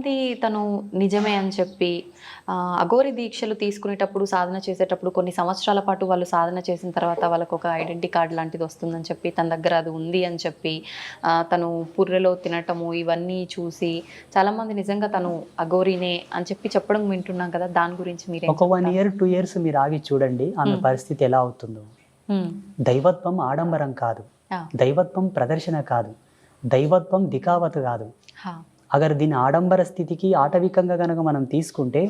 చాలామంది తను నిజమే అని చెప్పి అఘోరి దీక్షలు తీసుకునేటప్పుడు, సాధన చేసేటప్పుడు కొన్ని సంవత్సరాల పాటు వాళ్ళు సాధన చేసిన తర్వాత వాళ్ళకు ఒక ఐడెంటిటీ కార్డ్ లాంటిది వస్తుందని చెప్పి, తన దగ్గర అది ఉంది అని చెప్పి తను పుర్రెలో తినటము ఇవన్నీ చూసి చాలామంది నిజంగా తను అఘోరినే అని చెప్పి చెప్పడం వింటున్నాం కదా, దాని గురించి మీరు ఒక 1 year 2 years మీరు ఆగి చూడండి ఆమె పరిస్థితి ఎలా అవుతుందో. దైవత్వం ఆడంబరం కాదు, దైవత్వం ప్రదర్శన కాదు, దైవత్వం దికావత్ కాదు. అగర్ దీని ఆడంబర స్థితికి ఆటవికంగా కనుక మనం తీసుకుంటే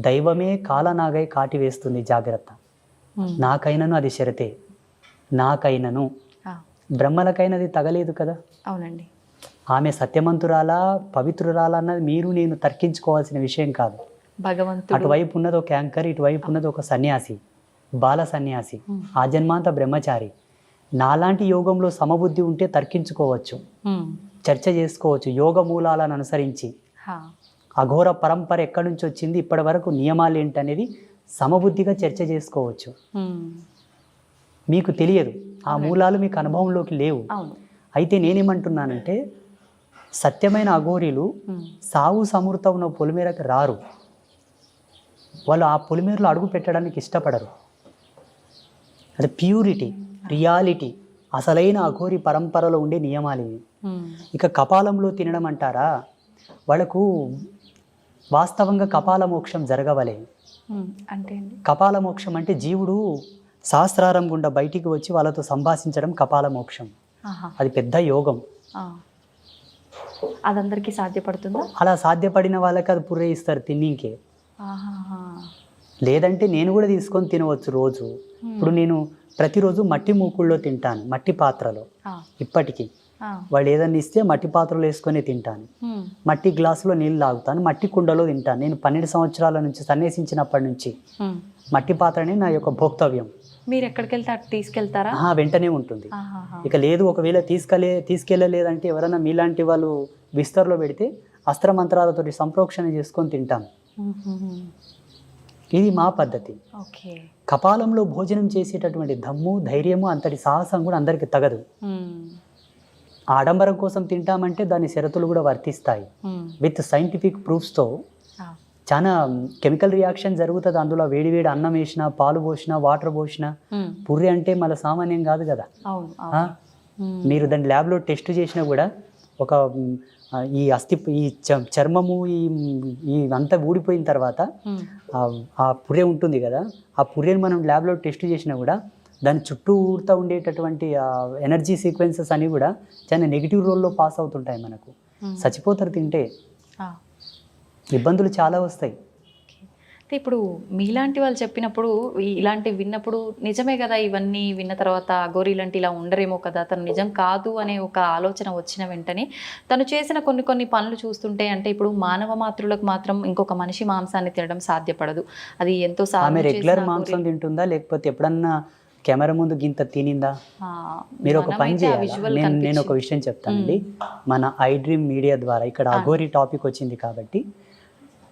దైవమే కాలనాగై కాటి వేస్తుంది. జాగ్రత్త. నాకైనను అది శరతే, నాకైనను. బ్రహ్మలకైనది తగలేదు కదా. అవునండి. ఆమె సత్యమంతురాలా పవిత్రురాలా అన్నది మీరు నేను తర్కించుకోవాల్సిన విషయం కాదు. భగవంతుడు అటువైపు ఉన్నది ఒక యాంకర్, ఇటువైపు ఉన్నది ఒక సన్యాసి, బాల సన్యాసి, ఆ జన్మాంత బ్రహ్మచారి. నాలాంటి యోగంలో సమబుద్ధి ఉంటే తర్కించుకోవచ్చు, చర్చ చేసుకోవచ్చు యోగ మూలాలను అనుసరించి. అఘోర పరంపర ఎక్కడి నుంచి వచ్చింది, ఇప్పటి వరకు నియమాలు ఏంటనేది సమబుద్ధిగా చర్చ చేసుకోవచ్చు. మీకు తెలియదు, ఆ మూలాలు మీకు అనుభవంలోకి లేవు. అయితే నేనేమంటున్నానంటే సత్యమైన అఘోరీలు సావు సమృత ఉన్న పొలిమేరకు రారు. వాళ్ళు ఆ పొలిమేరలో అడుగు పెట్టడానికి ఇష్టపడరు. అది ప్యూరిటీ, రియాలిటీ, అసలైన అఘోరి పరంపరలో ఉండే నియమాలు ఇవి. ఇక కపాలంలో తినడం అంటారా, వాళ్ళకు వాస్తవంగా కపాల మోక్షం జరగవలే. అంటే కపాల మోక్షం అంటే జీవుడు సహస్రారం గుండా బయటికి వచ్చి వాళ్ళతో సంభాషించడం కపాల మోక్షం. అది పెద్ద యోగం. అదందరికీ సాధ్యపడుతుందా? అలా సాధ్యపడిన వాళ్ళకి అది పుర్రే ఇస్తారు తిన్నింకే. లేదంటే నేను కూడా తీసుకొని తినవచ్చు రోజు. ఇప్పుడు నేను ప్రతిరోజు మట్టి మూకుళ్ళలో తింటాను, మట్టి పాత్రలో. ఇప్పటికీ వాళ్ళు ఏదన్నా ఇస్తే మట్టి పాత్రలో వేసుకొని తింటాను, మట్టి గ్లాసులో నీళ్ళు తాగుతాను, మట్టి కుండలో తింటాను. నేను 12 సంవత్సరాల నుంచి సన్యాసించినప్పటి నుంచి మట్టి పాత్రనే నా యొక్క భోక్తవ్యం. మీరు ఎక్కడికి వెళ్తే అటు తీసుకెళ్తారా? వెంటనే ఉంటుంది. ఇక లేదు ఒకవేళ తీసుకెళ్ళలేదంటే ఎవరైనా మీలాంటి వాళ్ళు విస్తర్లో పెడితే అస్త్రమంత్రాలతో సంప్రోక్షణ చేసుకొని తింటాను. ఇది మా పద్ధతి. కపాలంలో భోజనం చేసేటటువంటి దమ్ము, ధైర్యము, అంతటి సాహసం కూడా అందరికి తగదు. ఆడంబరం కోసం తింటామంటే దాని షరతులు కూడా వర్తిస్తాయి. విత్ సైంటిఫిక్ ప్రూఫ్స్తో చాలా కెమికల్ రియాక్షన్ జరుగుతుంది. అందులో వేడివేడి అన్నం వేసినా, పాలు పోసినా, వాటర్ పోసినా. పుర్రి అంటే మళ్ళీ సామాన్యం కాదు కదా. మీరు దాన్ని ల్యాబ్లో టెస్ట్ చేసినా కూడా ఒక ఈ ఈ చర్మము ఈ అంతా ఊడిపోయిన తర్వాత ఆ పుర్రె ఉంటుంది కదా, ఆ పుర్రెని మనం ల్యాబ్లో టెస్ట్ చేసినా కూడా దాని చుట్టూ ఊరుతూ ఉండేటటువంటి ఎనర్జీ సీక్వెన్సెస్ అని కూడా చాలా నెగిటివ్ రోల్లో పాస్ అవుతుంటాయి. మనకు చచ్చిపోతారు తింటే, ఇబ్బందులు చాలా వస్తాయి. ఇప్పుడు మీలాంటి వాళ్ళు చెప్పినప్పుడు, ఇలాంటివి విన్నప్పుడు నిజమే కదా, ఇవన్నీ విన్న తర్వాత అఘోరి లాంటి ఇలా ఉండరేమో కదా, తను నిజం కాదు అనే ఒక ఆలోచన వచ్చిన వెంటనే తను చేసిన కొన్ని పనులు చూస్తుంటే, అంటే ఇప్పుడు మానవ మాతృలకు మాత్రం ఇంకొక మనిషి మాంసాన్ని తినడం సాధ్యపడదు. అది ఎంతో రెగ్యులర్ మాంసం తింటుందా, లేకపోతే ఎప్పుడన్నా కెమెరా ముందు గింత తినిందా? మీరు ఒక పని చేయాలి. నేను ఒక విషయం చెప్తానండి. మన ఐ డ్రీమ్ మీడియా ద్వారా ఇక్కడ అఘోరి టాపిక్ వచ్చింది కాబట్టి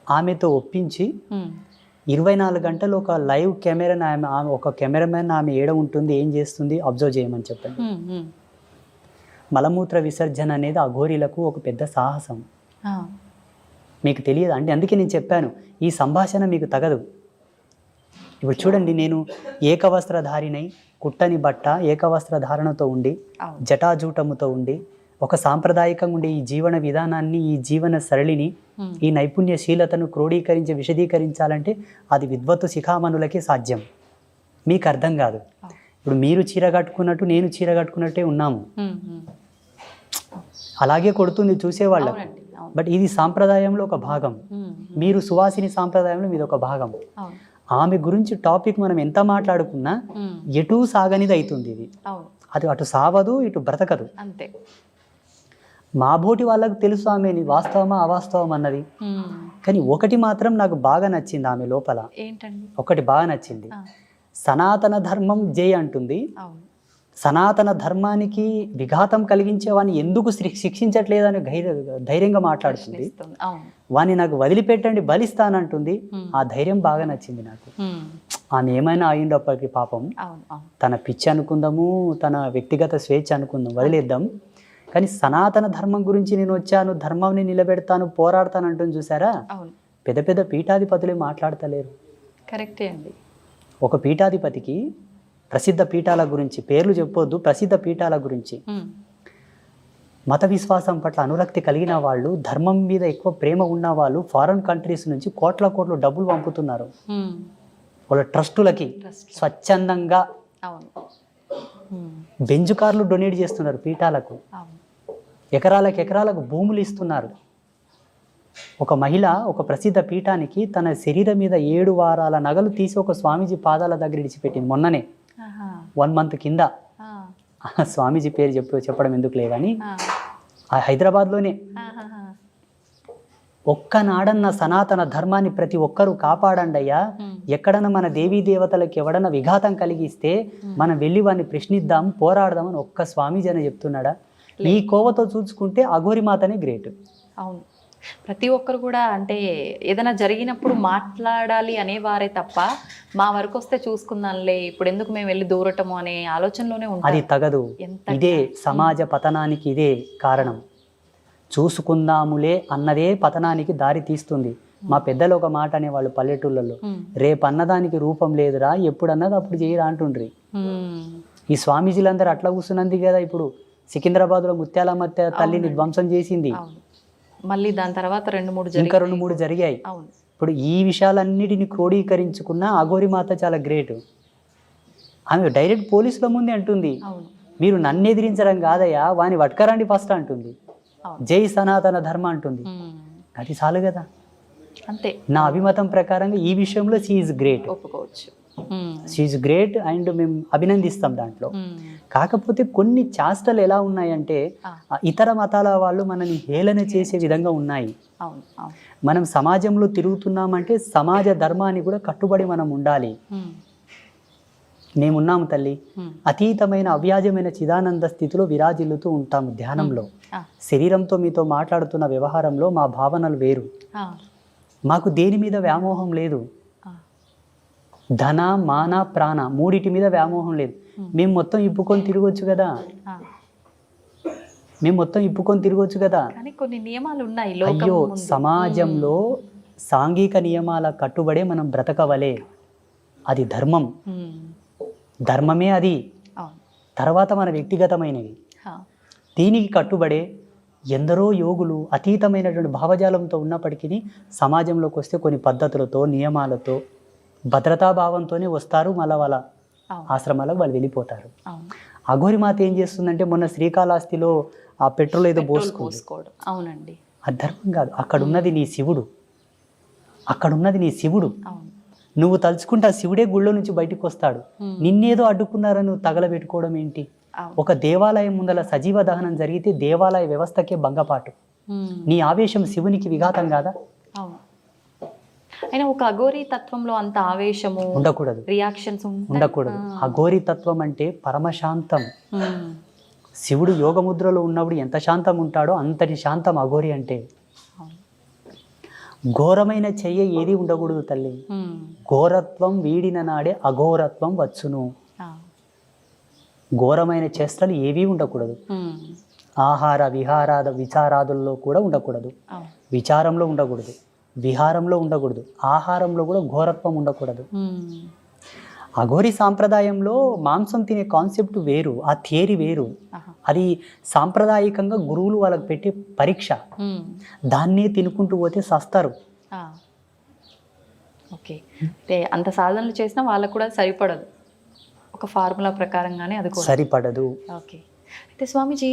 ఆమెతో ఒప్పించి 24 గంటలు ఒక లైవ్ కెమెరాని ఒక కెమెరామెన్ ఆమె ఏడ ఉంటుంది, ఏం చేస్తుంది అబ్జర్వ్ చేయమని చెప్పండి. మలమూత్ర విసర్జన అనేది అఘోరీలకు ఒక పెద్ద సాహసం. మీకు తెలియదు అంటే, అందుకే నేను చెప్పాను ఈ సంభాషణ మీకు తగదు. ఇప్పుడు చూడండి, నేను ఏకవస్త్రధారినై, కుట్టని బట్ట, ఏకవస్త్రధారణతో ఉండి, జటాజూటముతో ఉండి, ఒక సాంప్రదాయకంగా ఉండే ఈ జీవన విధానాన్ని, ఈ జీవన సరళిని, ఈ నైపుణ్యశీలతను క్రోడీకరించి విశదీకరించాలంటే అది విద్వత్తు శిఖామణులకే సాధ్యం. మీకు అర్థం కాదు. ఇప్పుడు మీరు చీర కట్టుకున్నట్టు నేను చీర కట్టుకున్నట్టే ఉన్నాము, అలాగే కొడుతుంది చూసేవాళ్ళం. బట్ ఇది సాంప్రదాయంలో ఒక భాగం. మీరు సువాసిని సాంప్రదాయంలో మీది ఒక భాగం. ఆమె గురించి టాపిక్ మనం ఎంత మాట్లాడుకున్నా ఎటు సాగనిది అవుతుంది. ఇది అది అటు సావదు, ఇటు బ్రతకదు. అంతే. మా బోటి వాళ్ళకు తెలుసు ఆమెని వాస్తవమా అవాస్తవం అన్నది. కానీ ఒకటి మాత్రం నాకు బాగా నచ్చింది ఆమె లోపల. ఒకటి బాగా నచ్చింది, సనాతన ధర్మం జై అంటుంది. సనాతన ధర్మానికి విఘాతం కలిగించే వాడిని ఎందుకు శిక్షించట్లేదని ధైర్యంగా మాట్లాడుతుంది. వాణ్ణి నాకు వదిలిపెట్టండి బలిస్తానంటుంది. ఆ ధైర్యం బాగా నచ్చింది నాకు. ఆమె ఏమైనా అయ్యిండప్పటికి పాపం, తన పిచ్చి అనుకుందాము, తన వ్యక్తిగత స్వేచ్ఛ అనుకుందాం, వదిలేద్దాం. కానీ సనాతన ధర్మం గురించి నేను వచ్చాను, ధర్మంని నిలబెడతాను, పోరాడతాను అంటుంది చూసారా, అవును, పెద్ద పెద్ద పీఠాధిపతులే మాట్లాడతలేరు. కరెక్టే అండి. ఒక పీఠాధిపతికి ప్రసిద్ధ పీఠాల గురించి, పేర్లు చెప్పొద్దు, ప్రసిద్ధ పీఠాల గురించి, మత విశ్వాసం పట్ల అనురక్తి కలిగిన వాళ్ళు, ధర్మం మీద ఎక్కువ ప్రేమ ఉన్న వాళ్ళు ఫారెన్ కంట్రీస్ నుంచి కోట్ల డబ్బులు పంపుతున్నారు వాళ్ళ ట్రస్టులకి. స్వచ్ఛందంగా అవును, బెంజ్ కార్లు డొనేట్ చేస్తున్నారు పీఠాలకు, అవును, ఎకరాలకు భూములు ఇస్తున్నారు. ఒక మహిళ ఒక ప్రసిద్ధ పీఠానికి తన శరీరం మీద 7 వారాల నగలు తీసి ఒక స్వామీజీ పాదాల దగ్గర ఇడిచిపెట్టింది మొన్ననే, 1 month కింద. స్వామీజీ పేరు చెప్పడం ఎందుకు లేదని, హైదరాబాద్లోనే. ఒక్కనాడన్న సనాతన ధర్మాన్ని ప్రతి ఒక్కరూ కాపాడండి అయ్యా, ఎక్కడన్నా మన దేవీ దేవతలకు ఎవడన్నా విఘాతం కలిగిస్తే మనం వెళ్ళి వాడిని ప్రశ్నిద్దాం, పోరాడదామని ఒక్క స్వామీజీ అని చెప్తున్నాడా? ఈ కోవతో చూసుకుంటే అఘోరి మాతనే గ్రేట్. అవును, ప్రతి ఒక్కరు కూడా అంటే ఏదైనా జరిగినప్పుడు మాట్లాడాలి అనేవారే తప్ప మా వరకు వస్తే చూసుకుందాంలే, ఇప్పుడు ఎందుకు మేము వెళ్ళి దూరటము అనే ఆలోచనలోనే ఉంటాం. అది తగదు. ఇదే సమాజ పతనానికి ఇదే కారణం. చూసుకుందాములే అన్నదే పతనానికి దారి తీస్తుంది. మా పెద్దలు ఒక మాట అనేవాళ్ళు పల్లెటూళ్ళలో, రేపు అన్నదానికి రూపం లేదురా, ఎప్పుడు అన్నది అప్పుడు చేయరా అంటుండ్రి. ఈ స్వామీజీలందరూ అట్లా కూర్చున్నది కదా. ఇప్పుడు సికింద్రాబాద్లో ముత్యాలమ్మ తల్లిని ధ్వంసం చేసింది, మళ్ళీ దాని తర్వాత ఇంకా 2-3 జరిగాయి. ఇప్పుడు ఈ విషయాలన్నిటిని క్రోడీకరించుకున్న అఘోరి మాత చాలా గ్రేట్. ఆమె డైరెక్ట్ పోలీసుల ముందే అంటుంది, మీరు నన్ను ఎదిరించడం కాదయ్యా, వాని వట్కరండి ఫస్ట్ అంటుంది, జై సనాతన ధర్మ అంటుంది. అది చాలు కదా. అంతే. నా అభిమతం ప్రకారంగా ఈ విషయంలో షీఈస్ గ్రేట్, ఒప్పుకోవచ్చు. షీఈస్ గ్రేట్ అండ్ మేము అభినందిస్తాం దాంట్లో. కాకపోతే కొన్ని చేష్టలు ఎలా ఉన్నాయంటే ఇతర మతాల వాళ్ళు మనని హేళన చేసే విధంగా ఉన్నాయి. మనం సమాజంలో తిరుగుతున్నామంటే సమాజ ధర్మాన్ని కూడా కట్టుబడి మనం ఉండాలి. మేమున్నాము తల్లి, అతీతమైన అవ్యాజమైన చిదానంద స్థితిలో విరాజిల్లుతూ ఉంటాము ధ్యానంలో. శరీరంతో మీతో మాట్లాడుతున్న వ్యవహారంలో మా భావనలు వేరు. మాకు దేని మీద వ్యామోహం లేదు. ధన మాన ప్రాణ మూడిటి మీద వ్యామోహం లేదు. మేము మొత్తం ఇప్పుకొని తిరగొచ్చు కదా, కొన్ని నియమాలు ఉన్నాయి. అయ్యో, సమాజంలో సాంఘిక నియమాల కట్టుబడే మనం బ్రతకవలే. అది ధర్మం, ధర్మమే అది. తర్వాత మన వ్యక్తిగతమైనవి. దీనికి కట్టుబడే ఎందరో యోగులు అతీతమైనటువంటి భావజాలంతో ఉన్నప్పటికీ సమాజంలోకి వస్తే కొన్ని పద్ధతులతో నియమాలతో భద్రతాభావంతోనే వస్తారు. మళ్ళీ వాళ్ళ ఆశ్రమాలకు వాళ్ళు వెళ్ళిపోతారు. అఘోరి మాత ఏం చేస్తుందంటే మొన్న శ్రీకాళహస్తిలో ఆ పెట్రోల్ ఏదో పోసుకోవడం. అవునండి, అది ధర్మం కాదు. అక్కడున్నది నీ శివుడు. నువ్వు తలుచుకుంటే ఆ శివుడే గుళ్ళో నుంచి బయటకు వస్తాడు. నిన్నేదో అడ్డుకున్నారని నువ్వు తగలబెట్టుకోవడం ఏంటి? ఒక దేవాలయం ముందల సజీవ దహనం జరిగితే దేవాలయ వ్యవస్థకే భంగపాటు. నీ ఆవేశం శివునికి విఘాతం కాదా? అయినా ఒక అఘోరీ తత్వంలో అంత ఆవేశము ఉండకూడదు, రియాక్షన్స్ ఉండకూడదు. అఘోరీ తత్వం అంటే పరమశాంతం. శివుడు యోగముద్రలో ఉన్నప్పుడు ఎంత శాంతం ఉంటాడో అంతటి శాంతం అఘోరి అంటే. ఘోరమైన చెయ్య ఏది ఉండకూడదు తల్లి. ఘోరత్వం వీడిన నాడే అఘోరత్వం వచ్చును. ఘోరమైన చేష్టలు ఏవీ ఉండకూడదు. ఆహార విచారాదుల్లో కూడా ఉండకూడదు. విచారంలో ఉండకూడదు, విహారంలో ఉండకూడదు, ఆహారంలో కూడా ఘోరత్వం ఉండకూడదు. అఘోరి సాంప్రదాయంలో మాంసం తినే కాన్సెప్ట్ వేరు, ఆ థియరీ వేరు. అది సాంప్రదాయకంగా గురువులు వాళ్ళకి పెట్టే పరీక్ష. దాన్నే తినుకుంటూ పోతే సస్తారు. ఓకే, అంటే అంత సాధనలు చేసినా వాళ్ళకు కూడా సరిపడదు. ఒక ఫార్ములా ప్రకారంగానే అది సరిపడదు. ఓకే, అయితే స్వామీజీ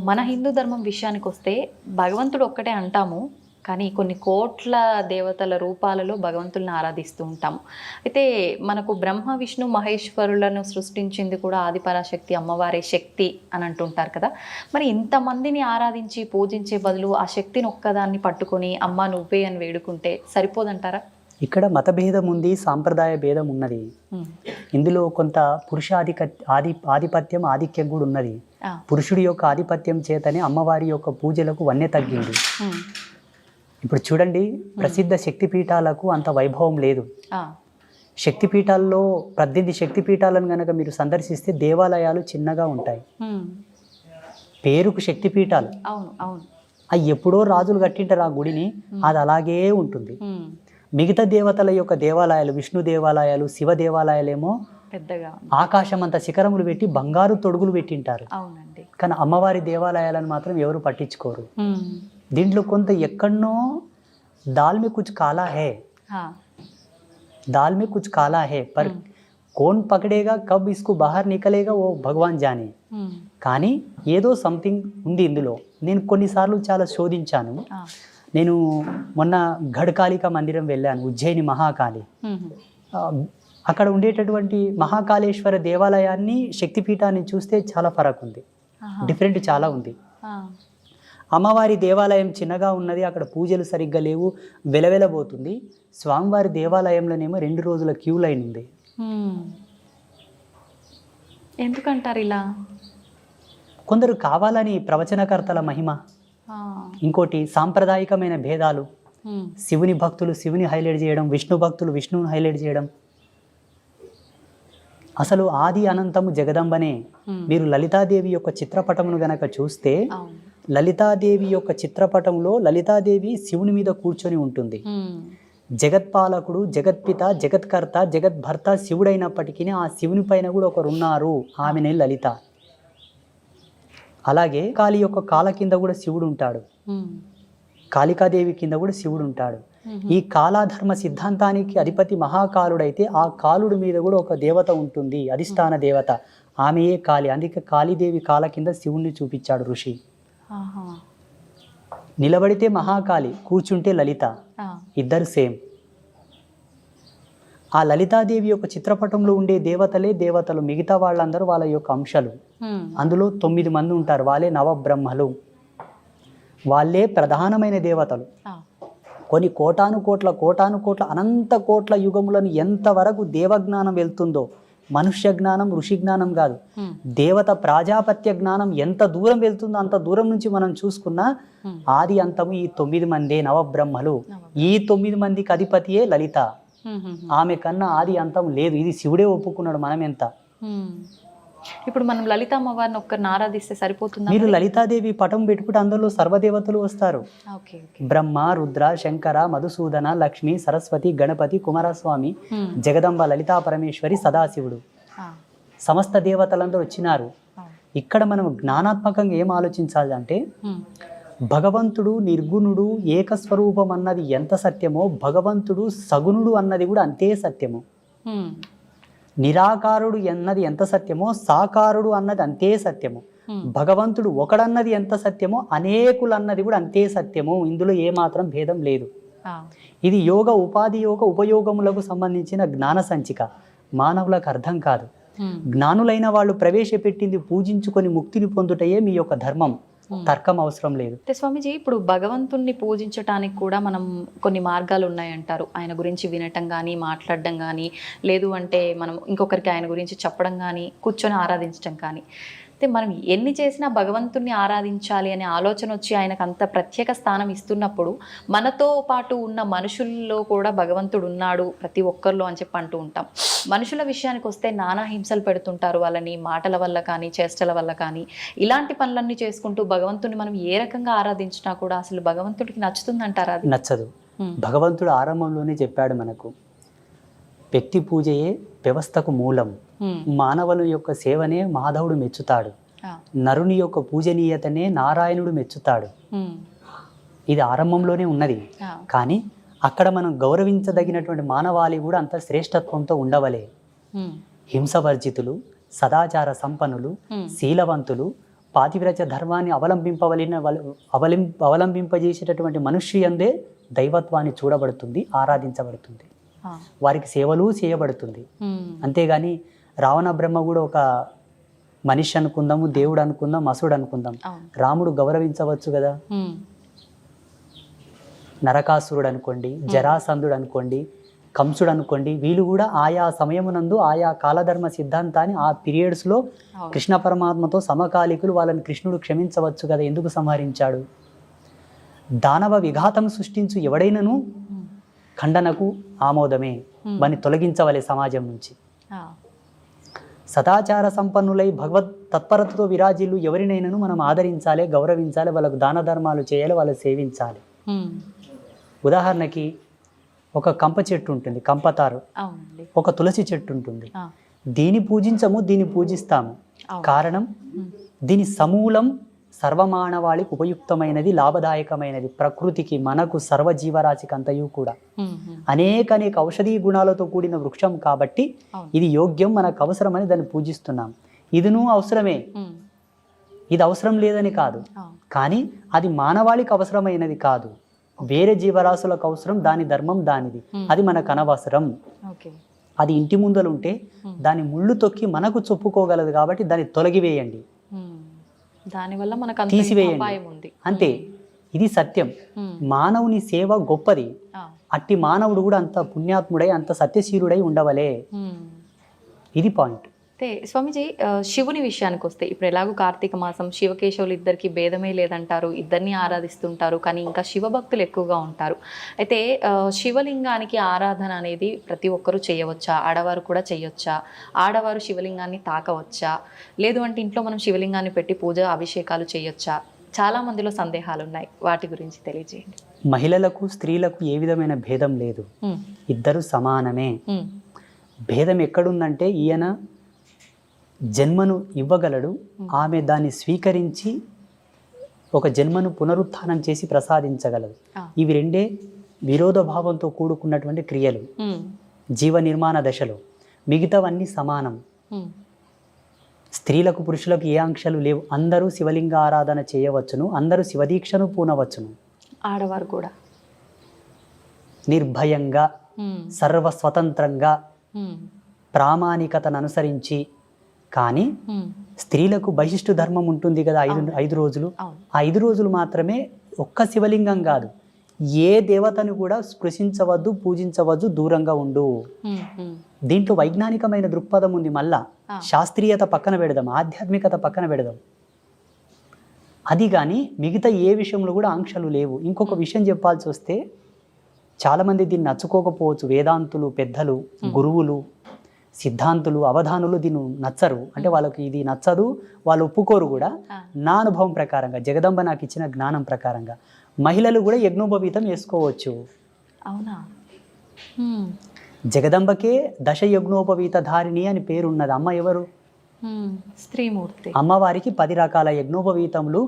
మన హిందూ ధర్మం విషయానికి వస్తే భగవంతుడు ఒక్కటే అంటాము, కానీ కొన్ని కోట్ల దేవతల రూపాలలో భగవంతుల్ని ఆరాధిస్తూ ఉంటాము. అయితే మనకు బ్రహ్మ విష్ణు మహేశ్వరులను సృష్టించింది కూడా ఆదిపరాశక్తి అమ్మవారే శక్తి అని అంటుంటారు కదా. మరి ఇంతమందిని ఆరాధించి పూజించే బదులు ఆ శక్తిని ఒక్కదాన్ని పట్టుకొని అమ్మ నువ్వే అని వేడుకుంటే సరిపోదంటారా? ఇక్కడ మత భేదం ఉంది, సాంప్రదాయ భేదం ఉన్నది. ఇందులో కొంత పురుష ఆధిపత్యం ఆధిక్యం కూడా ఉన్నది. పురుషుడి యొక్క ఆధిపత్యం చేతనే అమ్మవారి యొక్క పూజలకు వన్నె తగ్గింది. ఇప్పుడు చూడండి, ప్రసిద్ధ శక్తిపీఠాలకు అంత వైభవం లేదు. శక్తిపీఠాల్లో 18 శక్తిపీఠాలను కనుక మీరు సందర్శిస్తే దేవాలయాలు చిన్నగా ఉంటాయి. పేరుకు శక్తిపీఠాలు. అవును అవును. అవి ఎప్పుడో రాజులు కట్టింటారు ఆ గుడిని, అది అలాగే ఉంటుంది. మిగతా దేవతల యొక్క దేవాలయాలు, విష్ణు దేవాలయాలు, శివ దేవాలయాలేమో పెద్దగా ఆకాశం అంత శిఖరములు పెట్టి బంగారు తొడుగులు పెట్టింటారు. అవునండి. కానీ అమ్మవారి దేవాలయాలను మాత్రం ఎవరు పట్టించుకోరు. దీంట్లో కొంత ఎక్కడనో దాల్ మే కుచ్ కాలా హే, दाल में कुछ काला है पर कौन पकड़ेगा कब इसको बाहर निकलेगा वो भगवान जाने. కానీ ఏదో సంథింగ్ ఉంది ఇందులో. నేను కొన్నిసార్లు చాలా శోధించాను. నేను మొన్న గఢకాళిక మందిరం వెళ్ళాను, ఉజ్జయిని మహాకాళి. అక్కడ ఉండేటటువంటి మహాకాళేశ్వర దేవాలయాన్ని, శక్తిపీఠాన్ని చూస్తే చాలా ఫరక్ ఉంది, డిఫరెంట్ చాలా ఉంది. అమ్మవారి దేవాలయం చిన్నగా ఉన్నది, అక్కడ పూజలు సరిగ్గా లేవు, వెలవెలబోతుంది. స్వామివారి దేవాలయంలోనేమో 2 రోజుల క్యూ లైన్ ఉంది. ఎందుకంటారు ఇలా? కొందరు కావాలని, ప్రవచనకర్తల మహిమ, ఇంకోటి సాంప్రదాయికమైన భేదాలు. శివుని భక్తులు శివుని హైలైట్ చేయడం, విష్ణు భక్తులు విష్ణువుని హైలైట్ చేయడం. అసలు ఆది అనంతము జగదంబనే. మీరు లలితాదేవి యొక్క చిత్రపటమును గనక చూస్తే, లలితాదేవి యొక్క చిత్రపటంలో లలితాదేవి శివుని మీద కూర్చొని ఉంటుంది. జగత్పాలకుడు, జగత్పిత, జగత్కర్త, జగద్భర్త శివుడైనప్పటికీ ఆ శివుని పైన కూడా ఒకరు ఉన్నారు, ఆమెనే లలిత. అలాగే కాళీ యొక్క కాల కింద కూడా శివుడు ఉంటాడు, కాళికాదేవి కింద కూడా శివుడు ఉంటాడు. ఈ కాలాధర్మ సిద్ధాంతానికి అధిపతి మహాకాలుడైతే ఆ కాలుడి మీద కూడా ఒక దేవత ఉంటుంది, అధిష్టాన దేవత, ఆమెయే కాళి. అందుకే కాళీదేవి కాల కింద శివుణ్ణి చూపించాడు ఋషి. నిలబడితే మహాకాళి, కూర్చుంటే లలిత, ఇద్దరు సేమ్. ఆ లలితాదేవి యొక్క చిత్రపటంలో ఉండే దేవతలే దేవతలు, మిగతా వాళ్ళందరూ వాళ్ళ యొక్క అంశాలు. అందులో 9 మంది ఉంటారు, వాళ్ళే నవబ్రహ్మలు, వాళ్ళే ప్రధానమైన దేవతలు. కొన్ని కోటాను కోట్ల అనంత కోట్ల యుగములను ఎంతవరకు దేవజ్ఞానం వెళ్తుందో, మనుష్య జ్ఞానం, ఋషి జ్ఞానం కాదు, దేవత ప్రాజాపత్య జ్ఞానం ఎంత దూరం వెళ్తుందో అంత దూరం నుంచి మనం చూసుకున్నా ఆది అంతము ఈ 9 మందే నవబ్రహ్మలు. ఈ 9 మందికి అధిపతియే లలిత. ఆమె కన్నా ఆది అంతం లేదు, ఇది శివుడే ఒప్పుకున్నాడు. మనం ఎంత? ఇప్పుడు మనం లలిత అమ్మవారిని ఒక్కరిని ఆరాధిస్తే సరిపోతుంది. మీరు లలితాదేవి పటం పెట్టుకుంటే అందులో సర్వదేవతలు వస్తారు. బ్రహ్మ, రుద్ర, శంకర, మధుసూదన, లక్ష్మి, సరస్వతి, గణపతి, కుమారస్వామి, జగదంబ, లలితా పరమేశ్వరి, సదాశివుడు, సమస్త దేవతలందరూ వచ్చినారు. ఇక్కడ మనం జ్ఞానాత్మకంగా ఏం ఆలోచించాలి అంటే, భగవంతుడు నిర్గుణుడు ఏకస్వరూపం అన్నది ఎంత సత్యమో, భగవంతుడు సగుణుడు అన్నది కూడా అంతే సత్యము. నిరాకారుడు అన్నది ఎంత సత్యమో, సాకారుడు అన్నది అంతే సత్యము. భగవంతుడు ఒకడన్నది ఎంత సత్యమో, అనేకులు అన్నది కూడా అంతే సత్యము. ఇందులో ఏమాత్రం భేదం లేదు. ఇది యోగ, ఉపాధి యోగ, ఉపయోగములకు సంబంధించిన జ్ఞాన సంచిక. మానవులకు అర్థం కాదు. జ్ఞానులైన వాళ్ళు ప్రవేశపెట్టింది పూజించుకొని ముక్తిని పొందుటయే మీ యొక్క ధర్మం. తర్కం అవసరం లేదు. స్వామీజీ, ఇప్పుడు భగవంతుణ్ణి పూజించటానికి కూడా మనం కొన్ని మార్గాలు ఉన్నాయంటారు. ఆయన గురించి వినటం కానీ, మాట్లాడడం కానీ, లేదు అంటే మనం ఇంకొకరికి ఆయన గురించి చెప్పడం కానీ, కూర్చొని ఆరాధించడం కానీ. అయితే మనం ఎన్ని చేసినా భగవంతుణ్ణి ఆరాధించాలి అనే ఆలోచన వచ్చి ఆయనకు అంత ప్రత్యేక స్థానం ఇస్తున్నప్పుడు, మనతో పాటు ఉన్న మనుషుల్లో కూడా భగవంతుడు ఉన్నాడు ప్రతి ఒక్కరిలో అని చెప్పి అంటూ ఉంటాం. మనుషుల విషయానికి వస్తే నానా హింసలు పెడుతుంటారు వాళ్ళని, మాటల వల్ల కానీ, చేష్టల వల్ల కానీ. ఇలాంటి పనులన్నీ చేసుకుంటూ భగవంతుని మనం ఏ రకంగా ఆరాధించినా కూడా అసలు భగవంతుడికి నచ్చుతుందంటారా? అది నచ్చదు. భగవంతుడు ఆరంభంలోనే చెప్పాడు మనకు, వ్యక్తి పూజయే వ్యవస్థకు మూలం. మానవుల యొక్క సేవనే మాధవుడు మెచ్చుతాడు, నరుని యొక్క పూజనీయతనే నారాయణుడు మెచ్చుతాడు. ఇది ఆరంభంలోనే ఉన్నది. కానీ అక్కడ మనం గౌరవించదగినటువంటి మానవాళి కూడా అంత శ్రేష్టత్వంతో ఉండవలే. హింసవర్జితులు, సదాచార సంపన్నులు, శీలవంతులు, పాతివ్రత్య ధర్మాన్ని అవలంబింపజేసేటటువంటి మనుష్యందే దైవత్వాన్ని చూడబడుతుంది, ఆరాధించబడుతుంది, వారికి సేవలు చేయబడుతుంది. అంతేగాని రావణ బ్రహ్మ కూడా ఒక మనిషి అనుకుందాము, దేవుడు అనుకుందాం, అసుడు అనుకుందాం, రాముడు గౌరవించవచ్చు కదా. నరకాసురుడు అనుకోండి, జరాసంధుడు అనుకోండి, కంసుడు అనుకోండి, వీళ్ళు కూడా ఆయా సమయమునందు ఆయా కాలధర్మ సిద్ధాంతాన్ని ఆ పీరియడ్స్లో కృష్ణ పరమాత్మతో సమకాలికులు, వాళ్ళని కృష్ణుడు క్షమించవచ్చు కదా, ఎందుకు సంహరించాడు? దానవ విఘాతం సృష్టించు ఎవడైనను ఖండనకు ఆమోదమే, వాని తొలగించవలే సమాజం నుంచి. సదాచార సంపన్నులై భగవత్ తత్పరతతో విరాజిల్లు ఎవరినైనాను మనం ఆదరించాలి, గౌరవించాలి, వాళ్ళకు దాన ధర్మాలు చేయాలి, వాళ్ళని సేవించాలి. ఉదాహరణకి ఒక కంప చెట్టు ఉంటుంది, కంపతారు, అవునండి. ఒక తులసి చెట్టు ఉంటుంది. ఆ, దీన్ని పూజించము, దీన్ని పూజిస్తాము. అవును. కారణం దీని సమూలం సర్వమానవాళికి ఉపయుక్తమైనది, లాభదాయకమైనది, ప్రకృతికి, మనకు, సర్వజీవరాశికి అంతయు కూడా అనేక ఔషధీ గుణాలతో కూడిన వృక్షం కాబట్టి అవును. ఇది యోగ్యం, మనకు అవసరమని దాన్ని పూజిస్తున్నాం. ఇదిను అవసరమే, ఇది అవసరం లేదని కాదు, కానీ అది మానవాళికి అవసరమైనది కాదు, వేరే జీవరాశులకు అవసరం, దాని ధర్మం దానిది, అది మనకు అనవసరం. ఓకే. అది ఇంటి ముందలు ఉంటే దాని ముళ్ళు తొక్కి మనకు చొప్పుకోగలదు కాబట్టి దాన్ని తొలగివేయండి, దానివల్ల మనకు అంత తీసివేయండి, అపాయం ఉంది. అంతే. ఇది సత్యం. మానవుని సేవ గొప్పది, అట్టి మానవుడు కూడా అంత పుణ్యాత్ముడై అంత సత్యశీలుడై ఉండవలే. ఇది పాయింట్. అయితే స్వామిజీ, శివుని విషయానికి వస్తే ఇప్పుడు ఎలాగో కార్తీక మాసం, శివకేశవులు ఇద్దరికి భేదమే లేదంటారు, ఇద్దరిని ఆరాధిస్తుంటారు, కానీ ఇంకా శివభక్తులు ఎక్కువగా ఉంటారు. అయితే శివలింగానికి ఆరాధన అనేది ప్రతి ఒక్కరూ చేయవచ్చా? ఆడవారు కూడా చేయొచ్చా? ఆడవారు శివలింగాన్ని తాకవచ్చా? లేదు అంటే ఇంట్లో మనం శివలింగాన్ని పెట్టి పూజ అభిషేకాలు చేయొచ్చా? చాలా మందిలో సందేహాలు ఉన్నాయి, వాటి గురించి తెలియజేయండి. మహిళలకు స్త్రీలకు ఏ విధమైన భేదం లేదు, ఇద్దరు సమానమే. భేదం ఎక్కడుందంటే ఈయన జన్మను ఇవ్వగలడు, ఆమె దాన్ని స్వీకరించి ఒక జన్మను పునరుత్థానం చేసి ప్రసాదించగలదు. ఇవి రెండే విరోధభావంతో కూడుకున్నటువంటి క్రియలు జీవ నిర్మాణ దశలో. మిగతావన్నీ సమానం. స్త్రీలకు పురుషులకు ఏ ఆంక్షలు లేవు, అందరూ శివలింగ ఆరాధన చేయవచ్చును, అందరూ శివదీక్షను పూనవచ్చును. ఆడవారు కూడా నిర్భయంగా, సర్వస్వతంత్రంగా, ప్రామాణికతను అనుసరించి. కానీ స్త్రీలకు బహిష్టు ధర్మం ఉంటుంది కదా, ఐదు రోజులు. ఆ 5 రోజులు మాత్రమే ఒక్క శివలింగం కాదు, ఏ దేవతను కూడా స్పృశించవద్దు, పూజించవద్దు, దూరంగా ఉండు. దీంట్లో వైజ్ఞానికమైన దృక్పథం ఉంది. మళ్ళా శాస్త్రీయత పక్కన పెడదాం, ఆధ్యాత్మికత పక్కన పెడదాం. అది కానీ మిగతా ఏ విషయంలో కూడా ఆంక్షలు లేవు. ఇంకొక విషయం చెప్పాల్సి వస్తే, చాలామంది దీన్ని నచ్చుకోకపోవచ్చు, వేదాంతులు, పెద్దలు, గురువులు, సిద్ధాంతులు, అవధానులు దీన్ని నచ్చరు. అంటే వాళ్ళకి ఇది నచ్చదు, వాళ్ళు ఒప్పుకోరు కూడా. నా అనుభవం ప్రకారంగా, జగదంబ నాకు ఇచ్చిన జ్ఞానం ప్రకారంగా, మహిళలు కూడా యజ్ఞోపవీతం వేసుకోవచ్చు. అవునా? జగదంబకే దశ యజ్ఞోపవీత ధారిణి అని పేరున్నది. అమ్మ ఎవరు? స్త్రీమూర్తి. అమ్మవారికి 10 రకాల యజ్ఞోపవీతములు,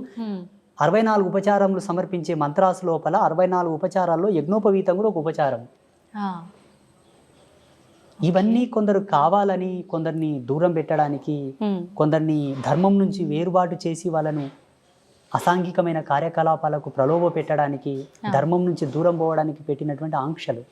64 ఉపచారములు సమర్పించే మంత్రాసు లోపల 64 ఉపచారాల్లో యజ్ఞోపవీతం కూడా ఒక ఉపచారం. ఇవన్నీ కొందరు కావాలని, కొందరిని దూరం పెట్టడానికి, కొందరిని ధర్మం నుంచి వేరుబాటు చేసి వాళ్ళను అసాంఘికమైన కార్యకలాపాలకు ప్రలోభ పెట్టడానికి, ధర్మం నుంచి దూరం పోవడానికి పెట్టినటువంటి ఆంక్షలు.